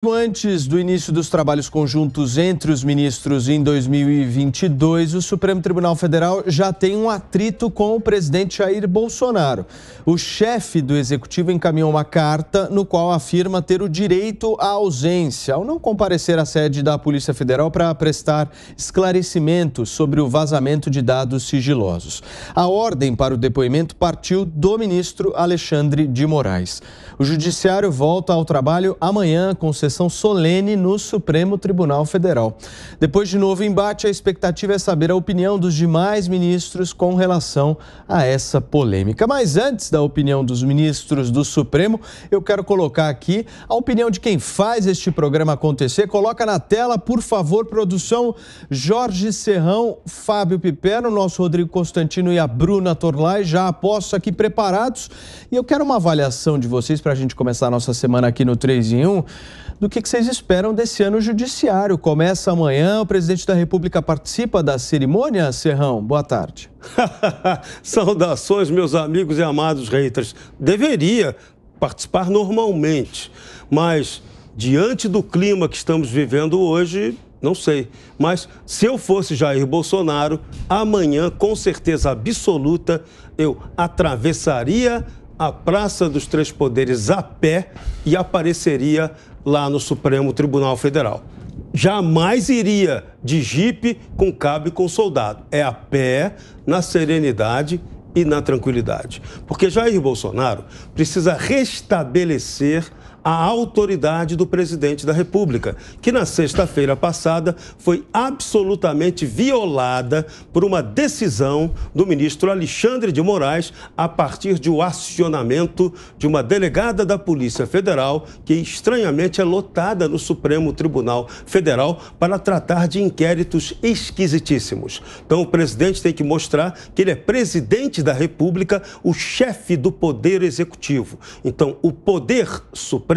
Antes do início dos trabalhos conjuntos entre os ministros em 2022, o Supremo Tribunal Federal já tem um atrito com o presidente Jair Bolsonaro. O chefe do executivo encaminhou uma carta no qual afirma ter o direito à ausência ao não comparecer à sede da Polícia Federal para prestar esclarecimentos sobre o vazamento de dados sigilosos. A ordem para o depoimento partiu do ministro Alexandre de Moraes. O Judiciário volta ao trabalho amanhã com sessão solene no Supremo Tribunal Federal. Depois de novo embate, a expectativa é saber a opinião dos demais ministros com relação a essa polêmica. Mas antes da opinião dos ministros do Supremo, eu quero colocar aqui a opinião de quem faz este programa acontecer. Coloca na tela, por favor, produção, Jorge Serrão, Fábio Piperno, nosso Rodrigo Constantino e a Bruna Torlai, já apostos aqui preparados. E eu quero uma avaliação de vocês para a gente começar a nossa semana aqui no 3 em 1. Do que vocês esperam desse ano judiciário? Começa amanhã, o presidente da República participa da cerimônia, Serrão? Boa tarde. Saudações, meus amigos e amados haters. Deveria participar normalmente, mas diante do clima que estamos vivendo hoje, não sei. Mas se eu fosse Jair Bolsonaro, amanhã, com certeza absoluta, eu atravessaria a Praça dos Três Poderes a pé e apareceria lá no Supremo Tribunal Federal. Jamais iria de jipe com cabo e com soldado. É a pé, na serenidade e na tranquilidade. Porque Jair Bolsonaro precisa restabelecer a autoridade do presidente da República, que na sexta-feira passada foi absolutamente violada por uma decisão do ministro Alexandre de Moraes a partir de um acionamento de uma delegada da Polícia Federal que estranhamente é lotada no Supremo Tribunal Federal para tratar de inquéritos esquisitíssimos. Então o presidente tem que mostrar que ele é presidente da República, o chefe do Poder Executivo. Então o Poder Supremo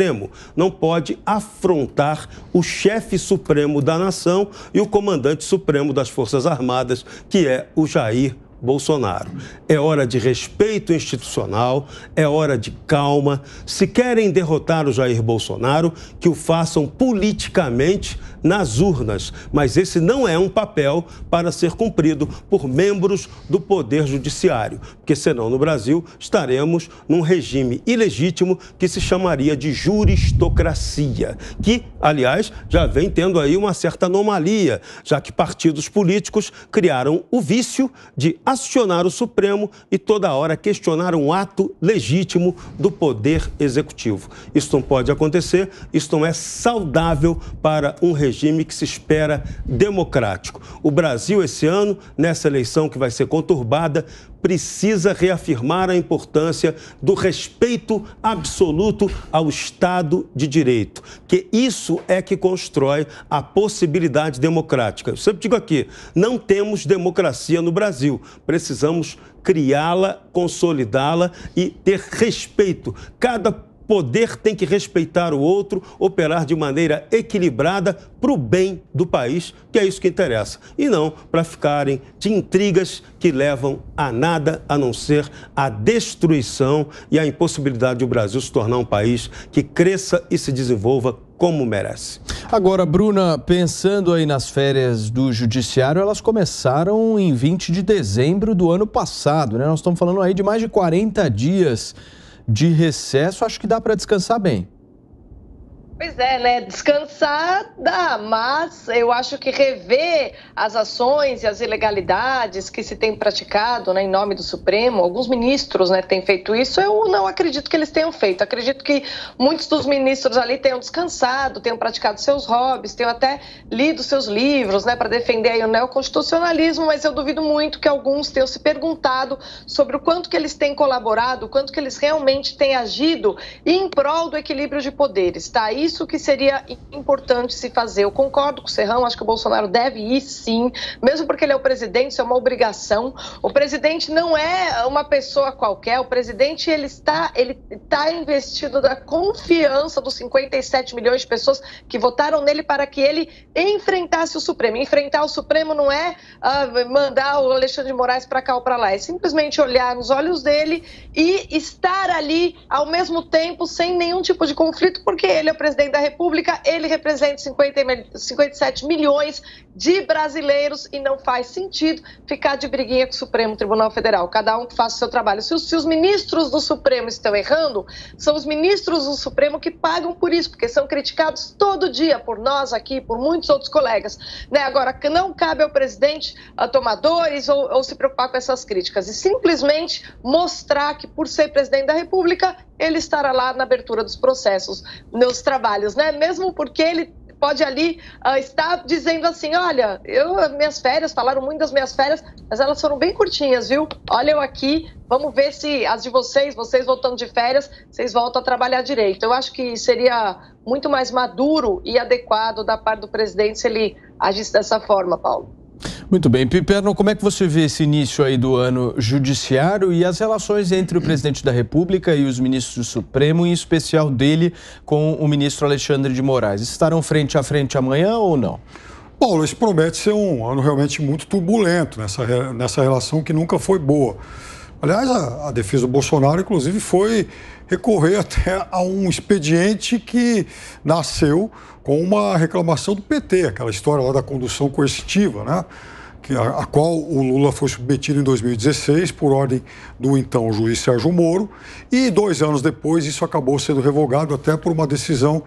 não pode afrontar o chefe supremo da nação e o comandante supremo das Forças Armadas, que é o Jair Bolsonaro. É hora de respeito institucional, é hora de calma. Se querem derrotar o Jair Bolsonaro, que o façam politicamente nas urnas. Mas esse não é um papel para ser cumprido por membros do Poder Judiciário, porque senão no Brasil estaremos num regime ilegítimo que se chamaria de juristocracia, que, aliás, já vem tendo aí uma certa anomalia, já que partidos políticos criaram o vício de acionar o Supremo e toda hora questionar um ato legítimo do Poder Executivo. Isso não pode acontecer, isso não é saudável para um regime que se espera democrático. O Brasil, esse ano, nessa eleição que vai ser conturbada, precisa reafirmar a importância do respeito absoluto ao Estado de Direito, que isso é que constrói a possibilidade democrática. Eu sempre digo aqui, não temos democracia no Brasil, precisamos criá-la, consolidá-la e ter respeito. Cada poder tem que respeitar o outro, operar de maneira equilibrada para o bem do país, que é isso que interessa. E não para ficarem de intrigas que levam a nada a não ser a destruição e a impossibilidade de o Brasil se tornar um país que cresça e se desenvolva como merece. Agora, Bruna, pensando aí nas férias do Judiciário, elas começaram em 20 de dezembro do ano passado, né? Nós estamos falando aí de mais de 40 dias de recesso, acho que dá para descansar bem. Pois é, né? Descansar dá, mas eu acho que rever as ações e as ilegalidades que se tem praticado, né, em nome do Supremo, alguns ministros, né, têm feito isso, eu não acredito que eles tenham feito. Acredito que muitos dos ministros ali tenham descansado, tenham praticado seus hobbies, tenham até lido seus livros, né, para defender aí o neoconstitucionalismo, mas eu duvido muito que alguns tenham se perguntado sobre o quanto que eles têm colaborado, o quanto que eles realmente têm agido em prol do equilíbrio de poderes, tá? Isso que seria importante se fazer. Eu concordo com o Serrão, acho que o Bolsonaro deve ir sim, mesmo porque ele é o presidente, isso é uma obrigação. O presidente não é uma pessoa qualquer, o presidente ele está investido da confiança dos 57 milhões de pessoas que votaram nele para que ele enfrentasse o Supremo. Enfrentar o Supremo não é mandar o Alexandre de Moraes para cá ou para lá, é simplesmente olhar nos olhos dele e estar ali ao mesmo tempo sem nenhum tipo de conflito, porque ele é o presidente presidente da República, ele representa 57 milhões de brasileiros e não faz sentido ficar de briguinha com o Supremo Tribunal Federal. Cada um que faça o seu trabalho. Se os ministros do Supremo estão errando, são os ministros do Supremo que pagam por isso, porque são criticados todo dia por nós aqui, por muitos outros colegas. Né? Agora, não cabe ao presidente tomar dores ou se preocupar com essas críticas e simplesmente mostrar que, por ser presidente da República, ele estará lá na abertura dos processos, nos trabalhos, né? Mesmo porque ele pode ali estar dizendo assim, olha, minhas férias, falaram muito das minhas férias, mas elas foram bem curtinhas, viu? Olha eu aqui, vamos ver se as de vocês voltando de férias, vocês voltam a trabalhar direito. Eu acho que seria muito mais maduro e adequado da parte do presidente se ele agisse dessa forma, Paulo. Muito bem. Piperno, como é que você vê esse início aí do ano judiciário e as relações entre o presidente da República e os ministros do Supremo, em especial dele com o ministro Alexandre de Moraes? Estarão frente a frente amanhã ou não? Paulo, esse promete ser um ano realmente muito turbulento nessa relação que nunca foi boa. Aliás, a defesa do Bolsonaro, inclusive, foi recorrer até a um expediente que nasceu com uma reclamação do PT, aquela história lá da condução coercitiva, né? A qual o Lula foi submetido em 2016 por ordem do então juiz Sérgio Moro, e 2 anos depois isso acabou sendo revogado até por uma decisão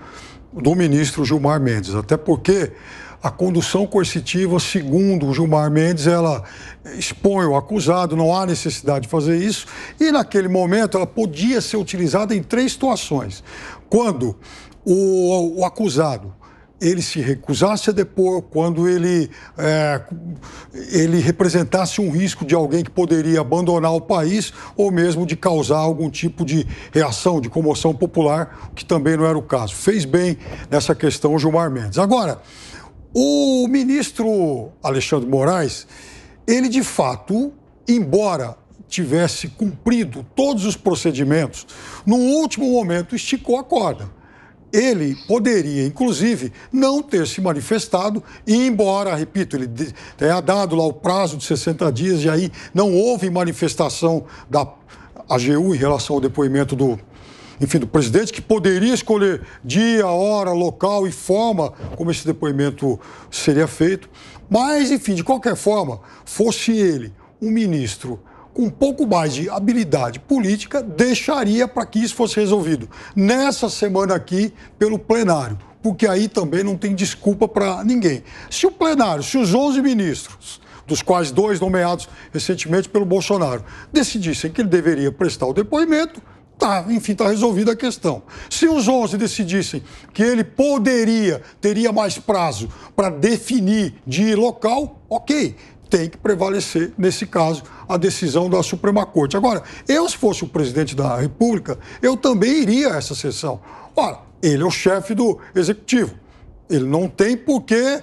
do ministro Gilmar Mendes, até porque a condução coercitiva, segundo o Gilmar Mendes, ela expõe o acusado, não há necessidade de fazer isso, e naquele momento ela podia ser utilizada em 3 situações. Quando o acusado ele se recusasse a depor, quando ele representasse um risco de alguém que poderia abandonar o país ou mesmo de causar algum tipo de reação, de comoção popular, que também não era o caso. Fez bem nessa questão o Gilmar Mendes. Agora, o ministro Alexandre de Moraes, ele de fato, embora tivesse cumprido todos os procedimentos, no último momento esticou a corda. Ele poderia, inclusive, não ter se manifestado e, embora, repito, ele tenha dado lá o prazo de 60 dias e aí não houve manifestação da AGU em relação ao depoimento do presidente, que poderia escolher dia, hora, local e forma como esse depoimento seria feito. Mas, enfim, de qualquer forma, fosse ele um ministro com um pouco mais de habilidade política, deixaria para que isso fosse resolvido nessa semana aqui pelo plenário, porque aí também não tem desculpa para ninguém. Se o plenário, se os 11 ministros, dos quais 2 nomeados recentemente pelo Bolsonaro, decidissem que ele deveria prestar o depoimento, está resolvida a questão. Se os 11 decidissem que ele teria mais prazo para definir dia e local, ok. Tem que prevalecer, nesse caso, a decisão da Suprema Corte. Agora, se fosse o presidente da República, eu também iria a essa sessão. Ora, ele é o chefe do Executivo. Ele não tem por que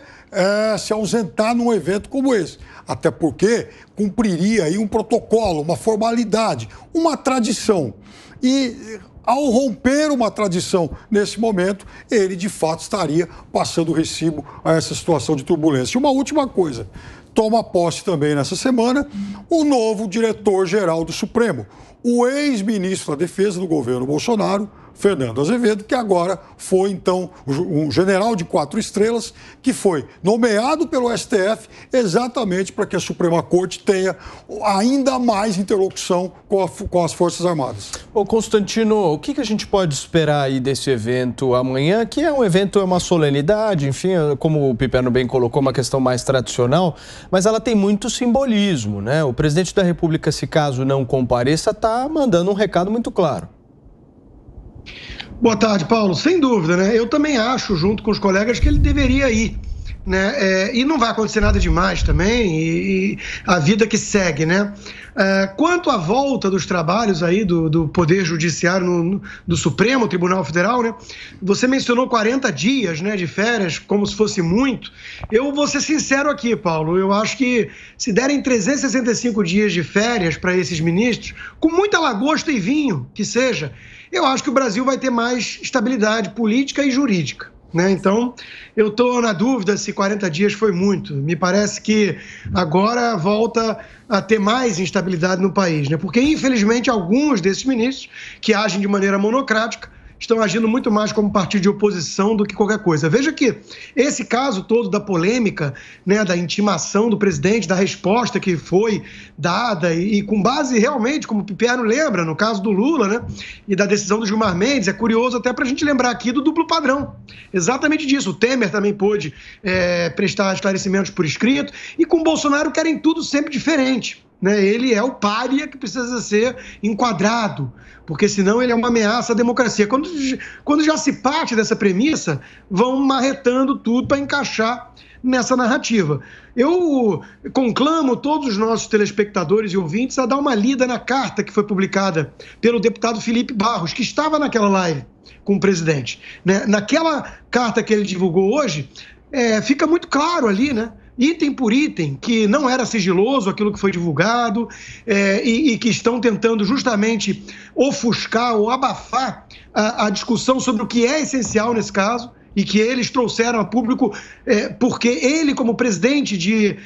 se ausentar num evento como esse. Até porque cumpriria aí um protocolo, uma formalidade, uma tradição. E ao romper uma tradição nesse momento, ele de fato estaria passando o recibo a essa situação de turbulência. E uma última coisa. Toma posse também nessa semana o novo diretor-geral do Supremo, o ex-ministro da Defesa do governo Bolsonaro, Fernando Azevedo, que agora foi, então, um general de 4 estrelas, que foi nomeado pelo STF exatamente para que a Suprema Corte tenha ainda mais interlocução com as Forças Armadas. Ô Constantino, o que a gente pode esperar aí desse evento amanhã, que é um evento, é uma solenidade, enfim, como o Piperno bem colocou, uma questão mais tradicional, mas ela tem muito simbolismo, né? O presidente da República, se caso não compareça, está mandando um recado muito claro. Boa tarde, Paulo. Sem dúvida, né? Eu também acho, junto com os colegas, que ele deveria ir, né? E não vai acontecer nada demais também, e a vida que segue, né? Quanto à volta dos trabalhos aí do Poder Judiciário do Supremo Tribunal Federal, né? Você mencionou 40 dias, né, de férias, como se fosse muito. Eu vou ser sincero aqui, Paulo, eu acho que se derem 365 dias de férias para esses ministros, com muita lagosta e vinho, que seja, eu acho que o Brasil vai ter mais estabilidade política e jurídica, né? Então, eu estou na dúvida se 40 dias foi muito. Me parece que agora volta a ter mais instabilidade no país, né? Porque, infelizmente, alguns desses ministros que agem de maneira monocrática estão agindo muito mais como partido de oposição do que qualquer coisa. Veja que esse caso todo da polêmica, né, da intimação do presidente, da resposta que foi dada e com base realmente, como o Piperno lembra, no caso do Lula, né, e da decisão do Gilmar Mendes, é curioso até para a gente lembrar aqui do duplo padrão. Exatamente disso. O Temer também pôde prestar esclarecimentos por escrito e com o Bolsonaro querem tudo sempre diferente. Ele é o pária que precisa ser enquadrado, porque senão ele é uma ameaça à democracia. Quando já se parte dessa premissa, vão marretando tudo para encaixar nessa narrativa. Eu conclamo todos os nossos telespectadores e ouvintes a dar uma lida na carta que foi publicada pelo deputado Felipe Barros, que estava naquela live com o presidente. Naquela carta que ele divulgou hoje, fica muito claro ali, item por item, que não era sigiloso aquilo que foi divulgado e que estão tentando justamente ofuscar ou abafar a discussão sobre o que é essencial nesse caso e que eles trouxeram a público porque ele, como presidente de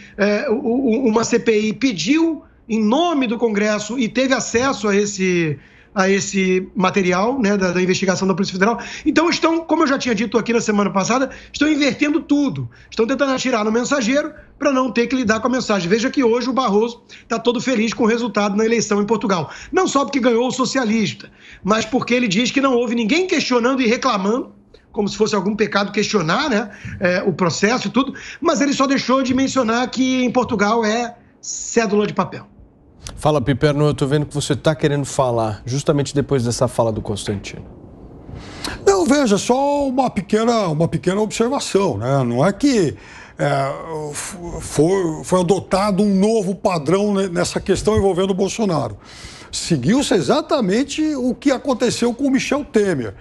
uma CPI, pediu em nome do Congresso e teve acesso a esse material, da investigação da Polícia Federal. Então estão, como eu já tinha dito aqui na semana passada, estão invertendo tudo. Estão tentando atirar no mensageiro para não ter que lidar com a mensagem. Veja que hoje o Barroso está todo feliz com o resultado na eleição em Portugal. Não só porque ganhou o socialista, mas porque ele diz que não houve ninguém questionando e reclamando, como se fosse algum pecado questionar o processo e tudo, mas ele só deixou de mencionar que em Portugal é cédula de papel. Fala, Piperno, eu estou vendo que você está querendo falar justamente depois dessa fala do Constantino. Não, veja, só uma pequena observação, Não é que foi adotado um novo padrão nessa questão envolvendo o Bolsonaro. Seguiu-se exatamente o que aconteceu com o Michel Temer.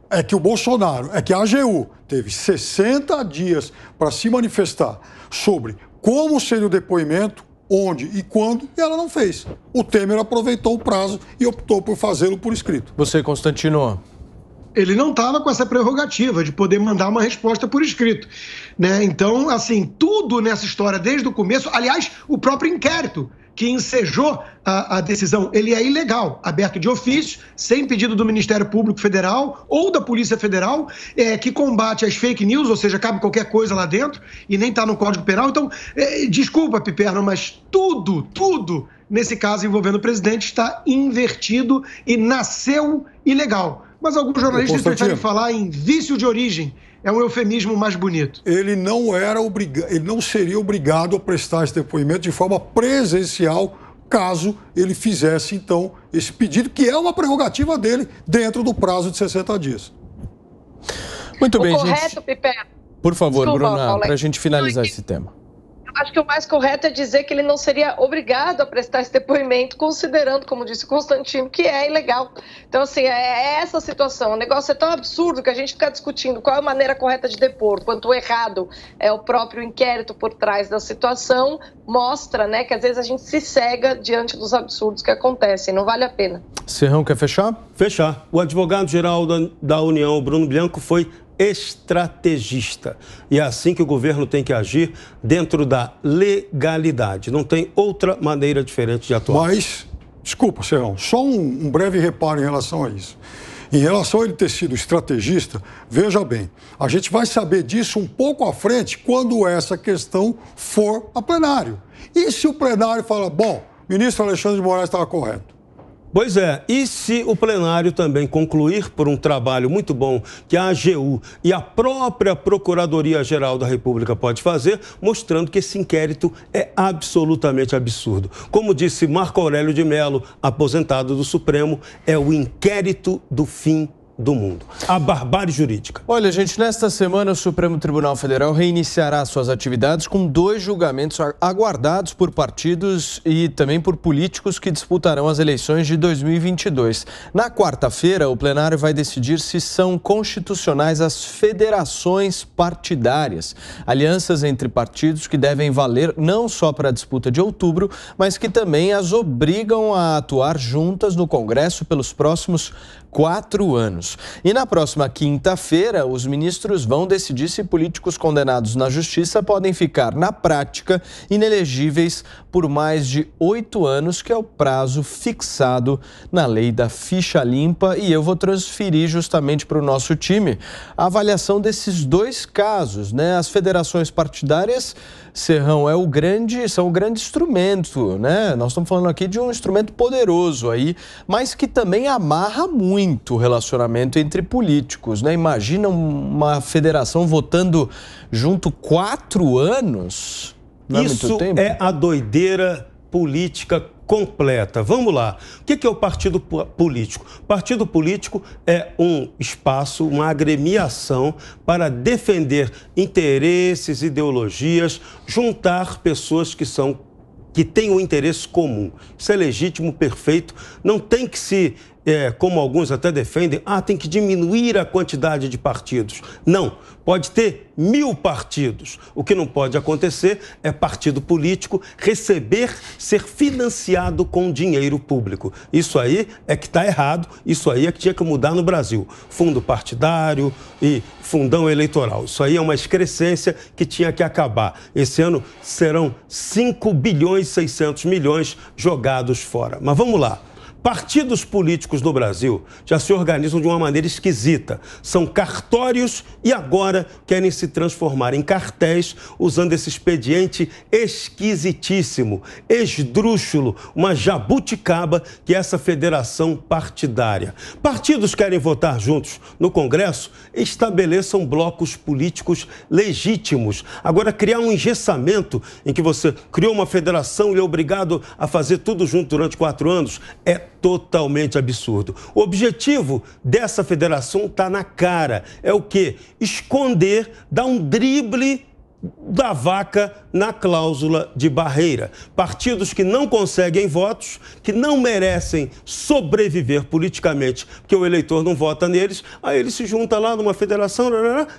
É que o Bolsonaro, que a AGU teve 60 dias para se manifestar sobre como seria o depoimento, onde e quando, e ela não fez. O Temer aproveitou o prazo e optou por fazê-lo por escrito. Você, Constantino? Ele não estava com essa prerrogativa de poder mandar uma resposta por escrito. Então, assim, tudo nessa história desde o começo, aliás, o próprio inquérito que ensejou a decisão, ele é ilegal, aberto de ofício, sem pedido do Ministério Público Federal ou da Polícia Federal, que combate as fake news, ou seja, cabe qualquer coisa lá dentro e nem está no Código Penal. Então, desculpa, Piperno, mas tudo nesse caso envolvendo o presidente está invertido e nasceu ilegal. Mas alguns jornalistas preferem falar em vício de origem. É um eufemismo mais bonito. Ele não seria obrigado a prestar esse depoimento de forma presencial, caso ele fizesse, então, esse pedido, que é uma prerrogativa dele, dentro do prazo de 60 dias. Muito bem, correto, gente. Piperno. Por favor, Bruna, para a gente finalizar esse tema. Acho que o mais correto é dizer que ele não seria obrigado a prestar esse depoimento, considerando, como disse o Constantino, que é ilegal. Então, assim, é essa situação. O negócio é tão absurdo que a gente fica discutindo qual é a maneira correta de depor, quanto o errado é o próprio inquérito por trás da situação, mostra, que às vezes a gente se cega diante dos absurdos que acontecem. Não vale a pena. Serrão, quer fechar? Fechar. O advogado-geral da União, Bruno Bianco, foi estrategista. E é assim que o governo tem que agir, dentro da legalidade. Não tem outra maneira diferente de atuar. Mas, desculpa, Serrão, só um breve reparo em relação a isso. Em relação a ele ter sido estrategista, veja bem, a gente vai saber disso um pouco à frente quando essa questão for a plenário. E se o plenário fala, bom, o ministro Alexandre de Moraes estava correto? Pois é, e se o plenário também concluir por um trabalho muito bom que a AGU e a própria Procuradoria-Geral da República pode fazer, mostrando que esse inquérito é absolutamente absurdo. Como disse Marco Aurélio de Mello, aposentado do Supremo, é o inquérito do fim do mundo. A barbárie jurídica. Olha, gente, nesta semana o Supremo Tribunal Federal reiniciará suas atividades com 2 julgamentos aguardados por partidos e também por políticos que disputarão as eleições de 2022. Na quarta-feira, o plenário vai decidir se são constitucionais as federações partidárias, alianças entre partidos que devem valer não só para a disputa de outubro, mas que também as obrigam a atuar juntas no Congresso pelos próximos 4 anos. E na próxima quinta-feira, os ministros vão decidir se políticos condenados na justiça podem ficar, na prática, inelegíveis por mais de 8 anos, que é o prazo fixado na lei da ficha limpa. E eu vou transferir justamente para o nosso time a avaliação desses dois casos, né? As federações partidárias, Serrão, são o grande instrumento, né? Nós estamos falando aqui de um instrumento poderoso aí, mas que também amarra muito o relacionamento entre políticos, né? Imagina uma federação votando junto 4 anos. Não é muito tempo? É a doideira política completa. Vamos lá. O que é o partido político? Partido político é um espaço, uma agremiação para defender interesses, ideologias, juntar pessoas que têm um interesse comum. Isso é legítimo, perfeito. Não tem que se, como alguns até defendem, tem que diminuir a quantidade de partidos. Não. Pode ter 1000 partidos. O que não pode acontecer é partido político ser financiado com dinheiro público. Isso aí é que está errado, isso aí é que tinha que mudar no Brasil. Fundo partidário e fundão eleitoral. Isso aí é uma excrescência que tinha que acabar. Esse ano serão 5 bilhões e 600 milhões jogados fora. Mas vamos lá. Partidos políticos no Brasil já se organizam de uma maneira esquisita. São cartórios e agora querem se transformar em cartéis usando esse expediente esquisitíssimo, esdrúxulo, uma jabuticaba que é essa federação partidária. Partidos querem votar juntos no Congresso, estabeleçam blocos políticos legítimos. Agora, criar um engessamento em que você criou uma federação e é obrigado a fazer tudo junto durante 4 anos é totalmente absurdo. O objetivo dessa federação está na cara. É o quê? Esconder, dar um drible da vaca na cláusula de barreira. Partidos que não conseguem votos, que não merecem sobreviver politicamente, porque o eleitor não vota neles, aí ele se junta lá numa federação,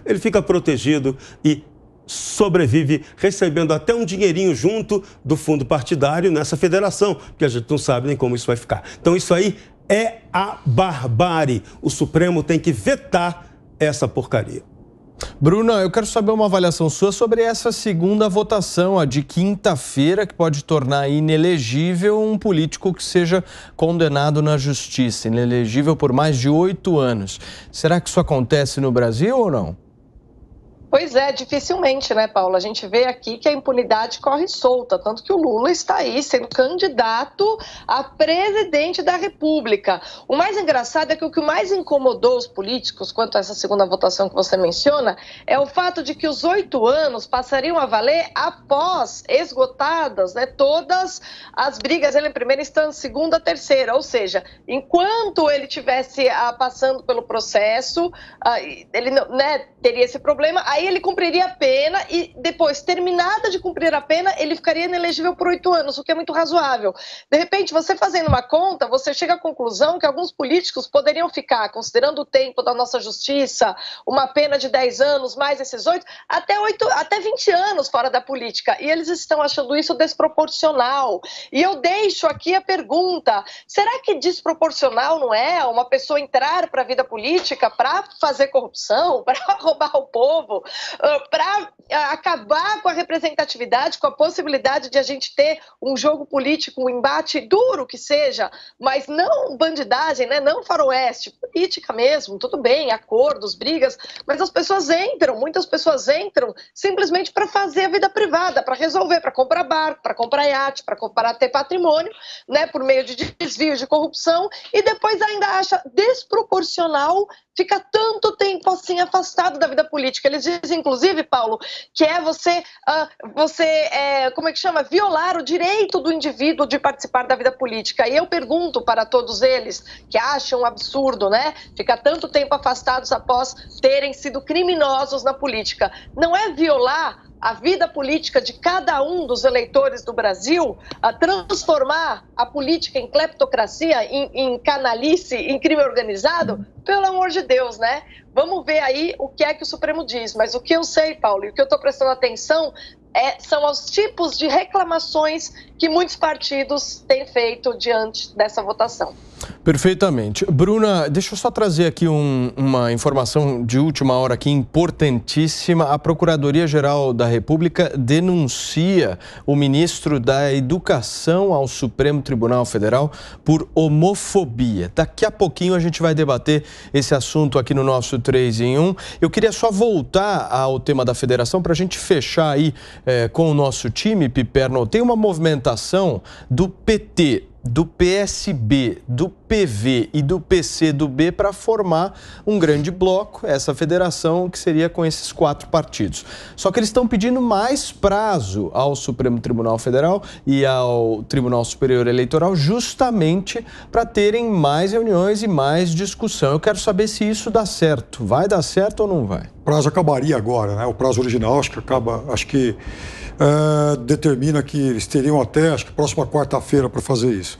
ele fica protegido e sobrevive recebendo até um dinheirinho junto do fundo partidário nessa federação, porque a gente não sabe nem como isso vai ficar. Então isso aí é a barbárie. O Supremo tem que vetar essa porcaria. Bruna, eu quero saber uma avaliação sua sobre essa segunda votação, a de quinta-feira, que pode tornar inelegível um político que seja condenado na justiça, inelegível por mais de 8 anos. Será que isso acontece no Brasil ou não? Pois é, dificilmente, né, Paulo? A gente vê aqui que a impunidade corre solta, tanto que o Lula está aí sendo candidato a presidente da República. O mais engraçado é que o que mais incomodou os políticos quanto a essa segunda votação que você menciona é o fato de que os 8 anos passariam a valer após esgotadas, né, todas as brigas, ele em primeira instância, segunda, terceira, ou seja, enquanto ele estivesse passando pelo processo, ele, né, teria esse problema. Aí ele cumpriria a pena e depois, terminada de cumprir a pena, ele ficaria inelegível por 8 anos, o que é muito razoável. De repente, você fazendo uma conta, você chega à conclusão que alguns políticos poderiam ficar, considerando o tempo da nossa justiça, uma pena de 10 anos, mais esses 8, até 20 anos fora da política. E eles estão achando isso desproporcional. E eu deixo aqui a pergunta, será que desproporcional não é uma pessoa entrar para a vida política para fazer corrupção, para roubar o povo, para acabar com a representatividade, com a possibilidade de a gente ter um jogo político, um embate duro que seja, mas não bandidagem, né? Não faroeste, política mesmo, tudo bem, acordos, brigas, mas as pessoas entram, muitas pessoas entram simplesmente para fazer a vida privada, para resolver, para comprar barco, para comprar iate, para ter patrimônio, né? Por meio de desvio, de corrupção, e depois ainda acha desproporcional ficar tanto tempo assim afastado da vida política. Eles dizem, inclusive, Paulo, que é você como é que chama? Violar o direito do indivíduo de participar da vida política. E eu pergunto para todos eles que acham um absurdo, né? Ficar tanto tempo afastados após terem sido criminosos na política. Não é violar a vida política de cada um dos eleitores do Brasil, a transformar a política em cleptocracia, em canalice, em crime organizado? Pelo amor de Deus, né? Vamos ver aí o que é que o Supremo diz. Mas o que eu sei, Paulo, e o que eu estou prestando atenção são os tipos de reclamações que muitos partidos têm feito diante dessa votação. Perfeitamente. Bruna, deixa eu só trazer aqui uma informação de última hora aqui importantíssima. A Procuradoria-Geral da República denuncia o ministro da Educação ao Supremo Tribunal Federal por homofobia. Daqui a pouquinho a gente vai debater esse assunto aqui no nosso 3 em 1. Eu queria só voltar ao tema da federação para a gente fechar aí com o nosso time, Piperno. Tem uma movimentação do PT, do PSB, do PV e do PCdoB para formar um grande bloco, essa federação que seria com esses 4 partidos. Só que eles estão pedindo mais prazo ao Supremo Tribunal Federal e ao Tribunal Superior Eleitoral justamente para terem mais reuniões e mais discussão. Eu quero saber se isso dá certo. Vai dar certo ou não vai? O prazo acabaria agora, né? O prazo original determina que eles teriam até, próxima quarta-feira para fazer isso.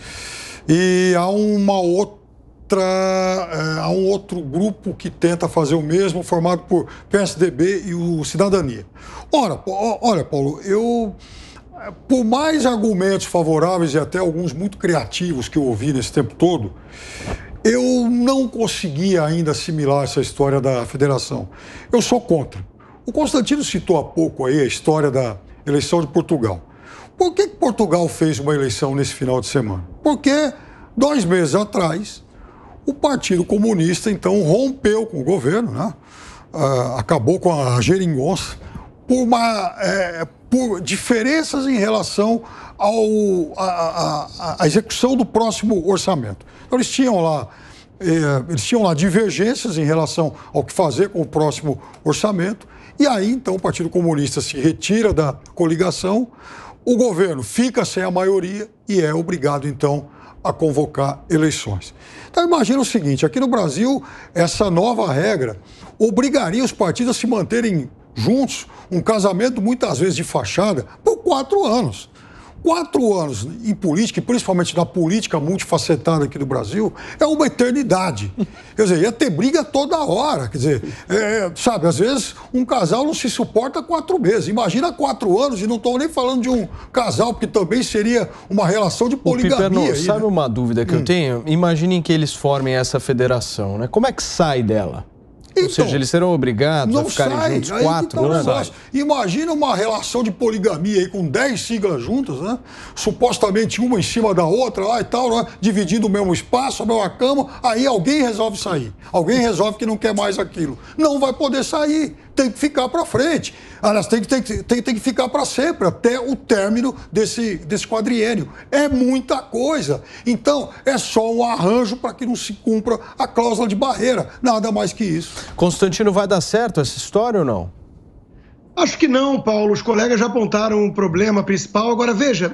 E há um outro grupo que tenta fazer o mesmo, formado por PSDB e o Cidadania. Olha, Paulo, por mais argumentos favoráveis e até alguns muito criativos que eu ouvi nesse tempo todo, eu não conseguia ainda assimilar essa história da federação. Eu sou contra. O Constantino citou há pouco aí a história da eleição de Portugal. Por que Portugal fez uma eleição nesse final de semana? Porque 2 meses atrás, o Partido Comunista, então, rompeu com o governo, né? Acabou com a geringonça, por diferenças em relação à execução do próximo orçamento. Então, eles tinham lá divergências em relação ao que fazer com o próximo orçamento. E aí, então, o Partido Comunista se retira da coligação, o governo fica sem a maioria e é obrigado, então, a convocar eleições. Então, imagina o seguinte, aqui no Brasil, essa nova regra obrigaria os partidos a se manterem juntos, um casamento muitas vezes de fachada, por 4 anos. 4 anos em política, e principalmente na política multifacetada aqui do Brasil, é uma eternidade. Quer dizer, ia ter briga toda hora. Quer dizer, às vezes um casal não se suporta 4 meses. Imagina 4 anos, e não estou nem falando de um casal, porque também seria uma relação de poligamia. Piperno, sabe uma dúvida que eu tenho? Imaginem que eles formem essa federação, né? Como é que sai dela? Ou seja, eles serão obrigados a ficarem juntos 4 anos? Imagina uma relação de poligamia aí com 10 siglas juntas, né? Supostamente uma em cima da outra lá e tal, né? Dividindo o mesmo espaço, a mesma cama. Aí alguém resolve sair. Alguém resolve que não quer mais aquilo. Não vai poder sair. Tem que ficar para frente. Aliás, tem que ficar para sempre, até o término desse quadriênio. É muita coisa. Então, é só um arranjo para que não se cumpra a cláusula de barreira. Nada mais que isso. Constantino, vai dar certo essa história ou não? Acho que não, Paulo. Os colegas já apontaram o problema principal. Agora, veja,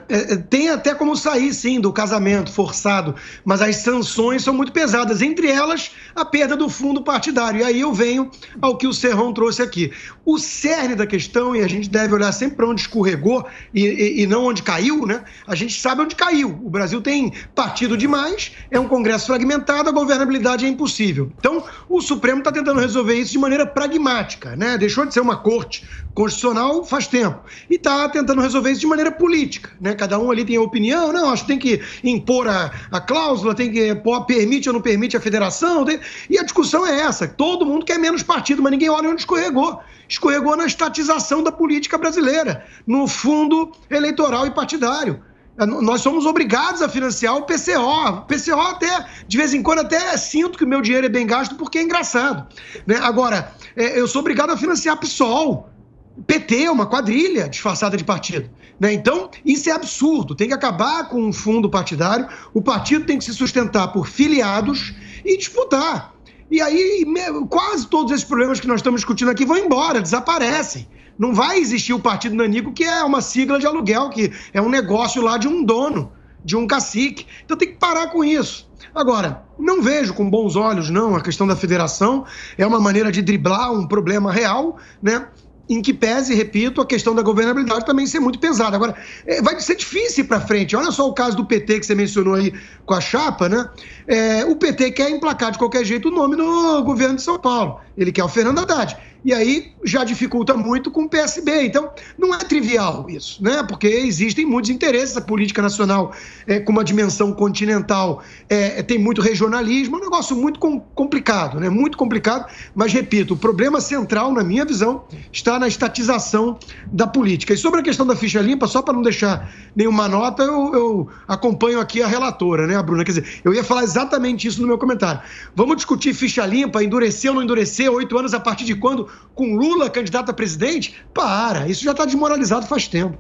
tem até como sair, sim, do casamento forçado, mas as sanções são muito pesadas. Entre elas, a perda do fundo partidário. E aí eu venho ao que o Serrão trouxe aqui. O cerne da questão, e a gente deve olhar sempre para onde escorregou e não onde caiu, né? A gente sabe onde caiu. O Brasil tem partido demais, é um Congresso fragmentado, a governabilidade é impossível. Então, o Supremo está tentando resolver isso de maneira pragmática, né? Deixou de ser uma corte constitucional faz tempo. E está tentando resolver isso de maneira política, né? Cada um ali tem a opinião, não, acho que tem que impor a cláusula, tem que permite ou não permite a federação. E a discussão é essa, todo mundo quer menos partido, mas ninguém olha onde escorregou. Escorregou na estatização da política brasileira, no fundo eleitoral e partidário. Nós somos obrigados a financiar o PCO. O PCO até, de vez em quando, até sinto que o meu dinheiro é bem gasto porque é engraçado, né? Agora, eu sou obrigado a financiar PSOL. PT é uma quadrilha disfarçada de partido, né? Então, isso é absurdo. Tem que acabar com um fundo partidário. O partido tem que se sustentar por filiados e disputar. E aí, quase todos esses problemas que nós estamos discutindo aqui vão embora, desaparecem. Não vai existir o Partido Nanico, que é uma sigla de aluguel, que é um negócio lá de um dono, de um cacique. Então tem que parar com isso. Agora, não vejo com bons olhos, não, a questão da federação. É uma maneira de driblar um problema real, né? Em que pese, repito, a questão da governabilidade também ser muito pesada. Agora, vai ser difícil para frente. Olha só o caso do PT que você mencionou aí com a chapa, né? O PT quer emplacar de qualquer jeito o nome no governo de São Paulo. ele quer o Fernando Haddad. E aí já dificulta muito com o PSB. Então, não é trivial isso, né? Porque existem muitos interesses. A política nacional, com uma dimensão continental, tem muito regionalismo. É um negócio muito complicado, né? Muito complicado. Mas, repito, o problema central, na minha visão, está na estatização da política. E sobre a questão da ficha limpa, só para não deixar nenhuma nota, eu acompanho aqui a relatora, né, a Bruna? Quer dizer, eu ia falar exatamente isso no meu comentário. Vamos discutir ficha limpa, endurecer ou não endurecer, 8 anos a partir de quando? Com Lula candidato a presidente? Para, isso já está desmoralizado faz tempo.